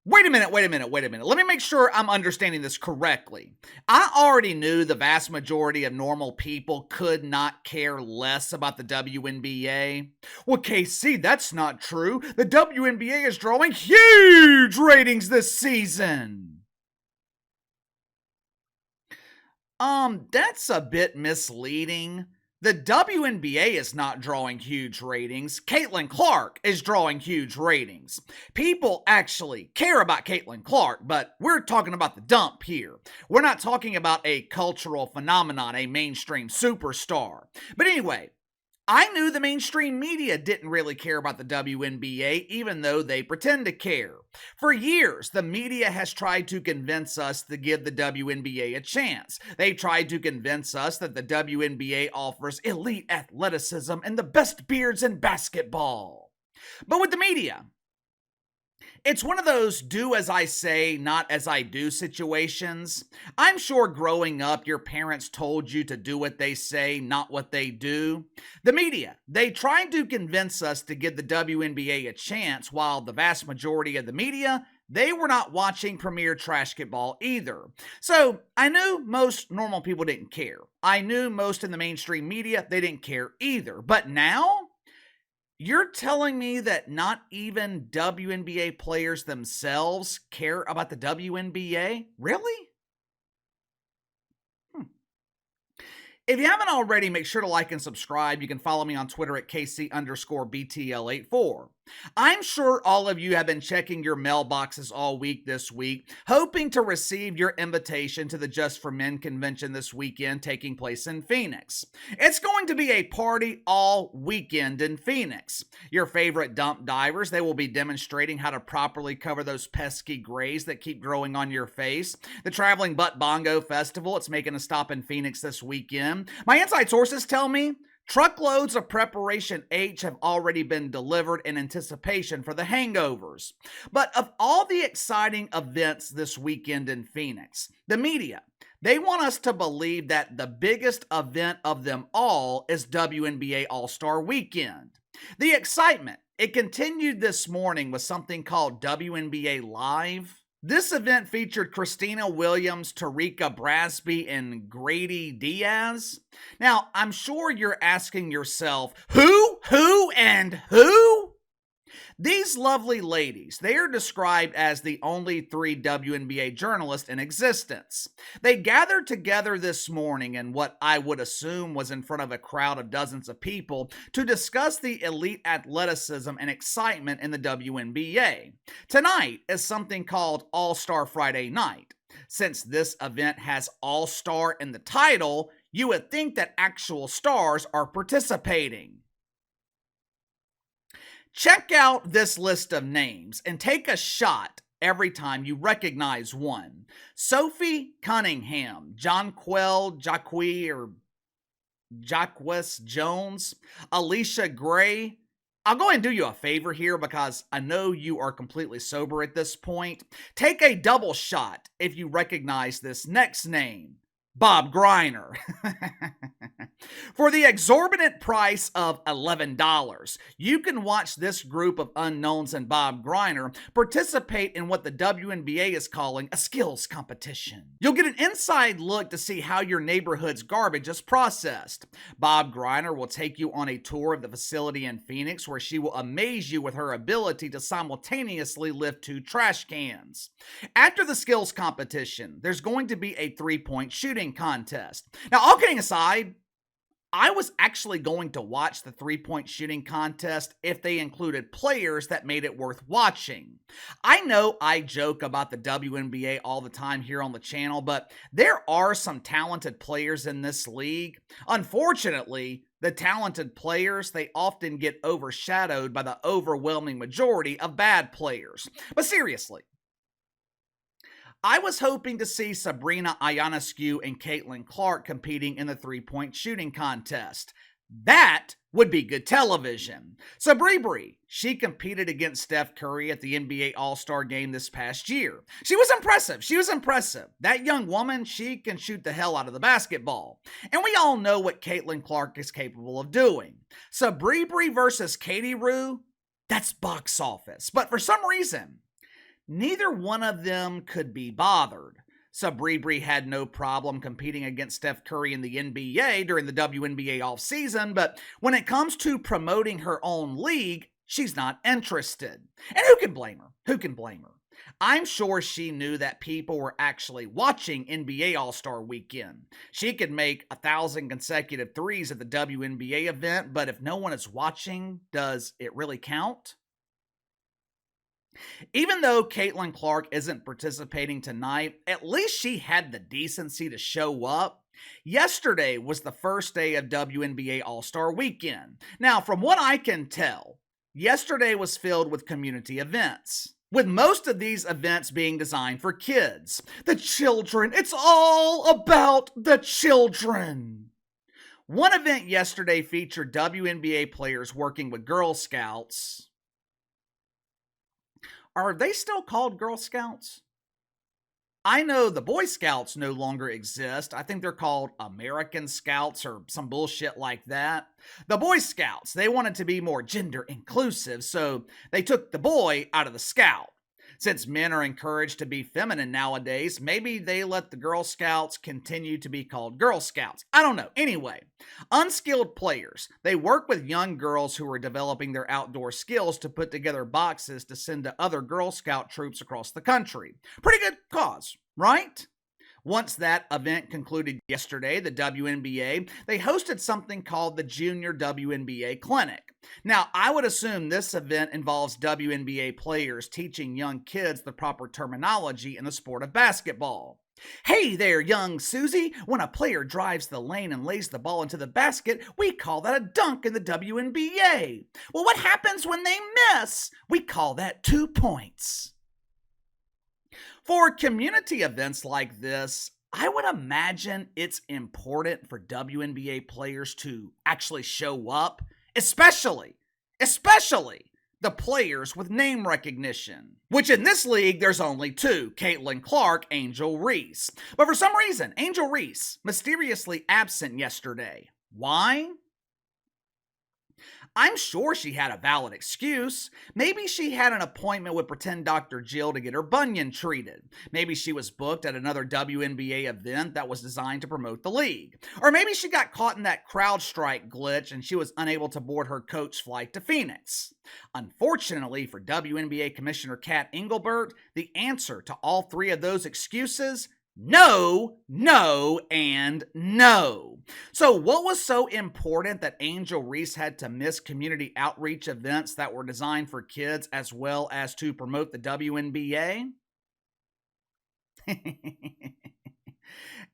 Wait a minute. Let me make sure I'm understanding this correctly. I already knew the vast majority of normal people could not care less about the WNBA. Well, KC, that's not true. The WNBA is drawing huge ratings this season. That's a bit misleading. The WNBA is not drawing huge ratings. Caitlin Clark is drawing huge ratings. People actually care about Caitlin Clark, but we're talking about the dump here. We're not talking about a cultural phenomenon, a mainstream superstar. But anyway, I knew the mainstream media didn't really care about the WNBA, even though they pretend to care. For years, the media has tried to convince us to give the WNBA a chance. They've tried to convince us that the WNBA offers elite athleticism and the best beards in basketball. But with the media, it's one of those do as I say, not as I do situations. I'm sure growing up, your parents told you to do what they say, not what they do. The media, they tried to convince us to give the WNBA a chance, while the vast majority of the media, they were not watching Premier Trashketball either. So I knew most normal people didn't care. I knew most in the mainstream media, they didn't care either. But now, you're telling me that not even WNBA players themselves care about the WNBA? Really? If you haven't already, make sure to like and subscribe. You can follow me on Twitter at KC_BTL84. I'm sure all of you have been checking your mailboxes all week this week, hoping to receive your invitation to the Just for Men convention this weekend taking place in Phoenix. It's going to be a party all weekend in Phoenix. Your favorite dump divers, they will be demonstrating how to properly cover those pesky grays that keep growing on your face. The Traveling Butt Bongo Festival, it's making a stop in Phoenix this weekend. My inside sources tell me truckloads of Preparation H have already been delivered in anticipation for the hangovers. But of all the exciting events this weekend in Phoenix, the media, they want us to believe that the biggest event of them all is WNBA All-Star Weekend. The excitement, it continued this morning with something called WNBA Live. This event featured Christina Williams, Tarika Brasby, and Grady Diaz. Now, I'm sure you're asking yourself, who, and who? These lovely ladies, they are described as the only 3 WNBA journalists in existence. They gathered together this morning in what I would assume was in front of a crowd of dozens of people to discuss the elite athleticism and excitement in the WNBA. Tonight is something called All-Star Friday Night. Since this event has All-Star in the title, you would think that actual stars are participating. Check out this list of names and take a shot every time you recognize one. Sophie Cunningham, Jonquel Jacque or Jacquez Jones, Alicia Gray. I'll go ahead and do you a favor here because I know you are completely sober at this point. Take a double shot if you recognize this next name. Bob Greiner. For the exorbitant price of $11, you can watch this group of unknowns and Bob Greiner participate in what the WNBA is calling a skills competition. You'll get an inside look to see how your neighborhood's garbage is processed. Bob Greiner will take you on a tour of the facility in Phoenix where she will amaze you with her ability to simultaneously lift 2 trash cans. After the skills competition, there's going to be a 3-point shooting contest. Now, all kidding aside, I was actually going to watch the 3-point shooting contest if they included players that made it worth watching. I know I joke about the WNBA all the time here on the channel, but there are some talented players in this league. Unfortunately, the talented players, they often get overshadowed by the overwhelming majority of bad players. But seriously, I was hoping to see Sabrina, Ionescu, and Caitlin Clark competing in the 3-point shooting contest. That would be good television. Sabrina, she competed against Steph Curry at the NBA All-Star Game this past year. She was impressive. That young woman, she can shoot the hell out of the basketball. And we all know what Caitlin Clark is capable of doing. Sabrina versus Katie Rue, that's box office. But for some reason, Neither one of them could be bothered. Sabrina had no problem competing against Steph Curry in the NBA during the WNBA offseason, but when it comes to promoting her own league, she's not interested. And who can blame her? Who can blame her? I'm sure she knew that people were actually watching NBA All-Star Weekend. She could make 1,000 consecutive threes at the WNBA event, but if no one is watching, does it really count? Even though Caitlin Clark isn't participating tonight, at least she had the decency to show up. Yesterday was the first day of WNBA All-Star Weekend. Now, from what I can tell, yesterday was filled with community events, with most of these events being designed for kids. The children, it's all about the children. One event yesterday featured WNBA players working with Girl Scouts. Are they still called Girl Scouts? I know the Boy Scouts no longer exist. I think they're called American Scouts or some bullshit like that. The Boy Scouts, they wanted to be more gender inclusive, so they took the boy out of the scout. Since men are encouraged to be feminine nowadays, maybe they let the Girl Scouts continue to be called Girl Scouts. I don't know. Anyway, unskilled players. They work with young girls who are developing their outdoor skills to put together boxes to send to other Girl Scout troops across the country. Pretty good cause, right? Once that event concluded yesterday, the WNBA, they hosted something called the Junior WNBA Clinic. Now, I would assume this event involves WNBA players teaching young kids the proper terminology in the sport of basketball. Hey there, young Susie. When a player drives the lane and lays the ball into the basket, we call that a dunk in the WNBA. Well, what happens when they miss? We call that 2 points. For community events like this, I would imagine it's important for WNBA players to actually show up, especially the players with name recognition. Which in this league, there's only two, Caitlin Clark, Angel Reese. But for some reason, Angel Reese mysteriously absent yesterday. Why? I'm sure she had a valid excuse. Maybe she had an appointment with pretend Dr. Jill to get her bunion treated. Maybe she was booked at another WNBA event that was designed to promote the league. Or maybe she got caught in that CrowdStrike glitch and she was unable to board her coach flight to Phoenix. Unfortunately for WNBA Commissioner Cathy Engelbert, the answer to all three of those excuses: no, no, and no. So what was so important that Angel Reese had to miss community outreach events that were designed for kids as well as to promote the WNBA?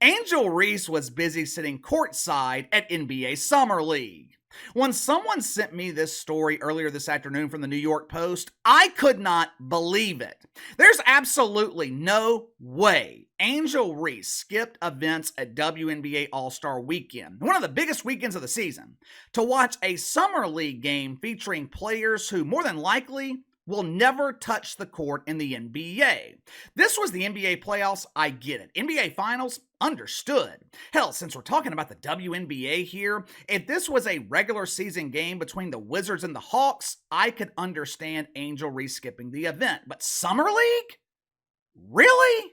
Angel Reese was busy sitting courtside at NBA Summer League. When someone sent me this story earlier this afternoon from the New York Post, I could not believe it. There's absolutely no way Angel Reese skipped events at WNBA All-Star Weekend, one of the biggest weekends of the season, to watch a Summer League game featuring players who more than likely will never touch the court in the NBA. This was the NBA playoffs, I get it. NBA Finals, understood. Hell, since we're talking about the WNBA here, if this was a regular season game between the Wizards and the Hawks, I could understand Angel Reese skipping the event. But Summer League? Really?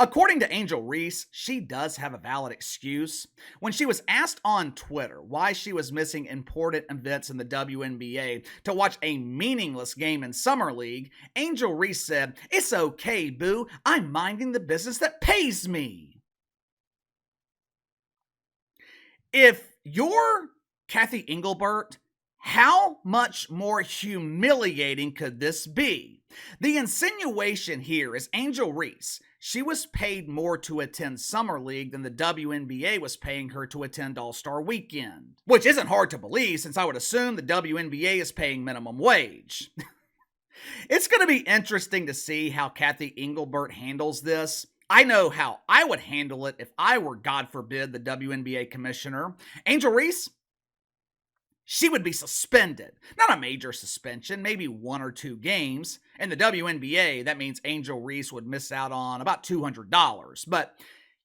According to Angel Reese, she does have a valid excuse. When she was asked on Twitter why she was missing important events in the WNBA to watch a meaningless game in Summer League, Angel Reese said, "It's okay, boo. I'm minding the business that pays me." If you're Cathy Engelbert, how much more humiliating could this be? The insinuation here is Angel Reese, she was paid more to attend Summer League than the WNBA was paying her to attend All-Star Weekend. Which isn't hard to believe, since I would assume the WNBA is paying minimum wage. It's going to be interesting to see how Cathy Engelbert handles this. I know how I would handle it if I were, God forbid, the WNBA commissioner. Angel Reese, she would be suspended. Not a major suspension, maybe 1 or 2 games. In the WNBA, that means Angel Reese would miss out on about $200. But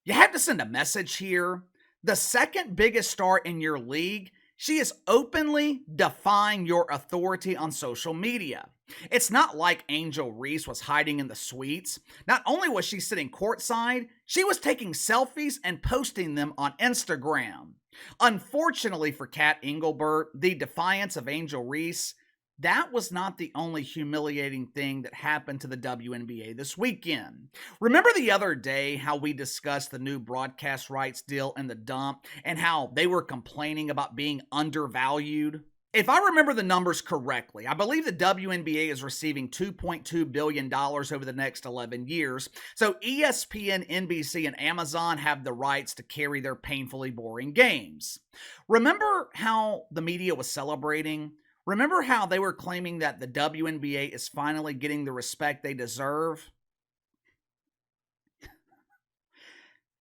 you have to send a message here. The second biggest star in your league, she is openly defying your authority on social media. It's not like Angel Reese was hiding in the suites. Not only was she sitting courtside, she was taking selfies and posting them on Instagram. Unfortunately for Cat Engelbert, the defiance of Angel Reese, that was not the only humiliating thing that happened to the WNBA this weekend. Remember the other day how we discussed the new broadcast rights deal in the dump and how they were complaining about being undervalued? If I remember the numbers correctly, I believe the WNBA is receiving $2.2 billion over the next 11 years. So ESPN, NBC, and Amazon have the rights to carry their painfully boring games. Remember how the media was celebrating? Remember how they were claiming that the WNBA is finally getting the respect they deserve?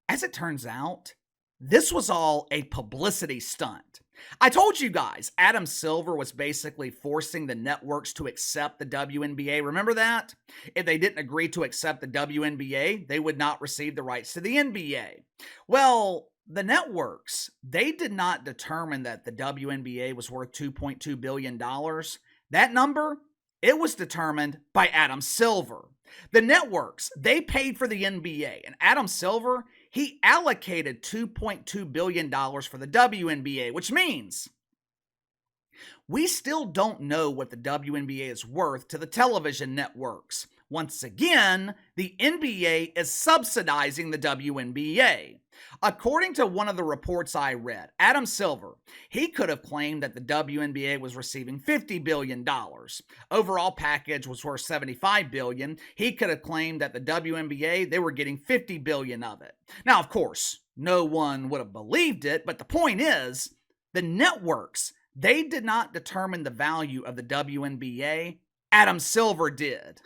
As it turns out, this was all a publicity stunt. I told you guys, Adam Silver was basically forcing the networks to accept the WNBA. Remember that? If they didn't agree to accept the WNBA, they would not receive the rights to the NBA. Well, the networks, they did not determine that the WNBA was worth $2.2 billion. That number, it was determined by Adam Silver. The networks, they paid for the NBA, and Adam Silver, he allocated $2.2 billion for the WNBA, which means we still don't know what the WNBA is worth to the television networks. Once again, the NBA is subsidizing the WNBA. According to one of the reports I read, Adam Silver, he could have claimed that the WNBA was receiving $50 billion. Overall package was worth $75 billion. He could have claimed that the WNBA, they were getting $50 billion of it. Now, of course, no one would have believed it, but the point is, the networks, they did not determine the value of the WNBA. Adam Silver did.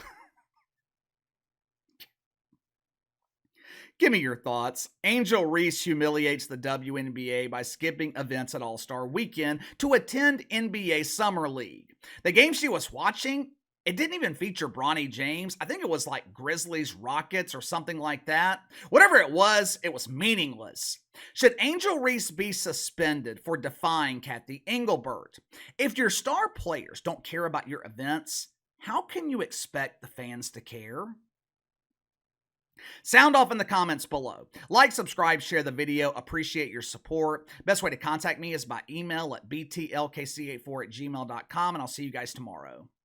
Give me your thoughts. Angel Reese humiliates the WNBA by skipping events at All-Star Weekend to attend NBA Summer League. The game she was watching, it didn't even feature Bronny James. I think it was like Grizzlies Rockets or something like that. Whatever it was meaningless. Should Angel Reese be suspended for defying Cathy Engelbert? If your star players don't care about your events, how can you expect the fans to care? Sound off in the comments below. Like, subscribe, share the video. Appreciate your support. Best way to contact me is by email at btlkc84@gmail.com, and I'll see you guys tomorrow.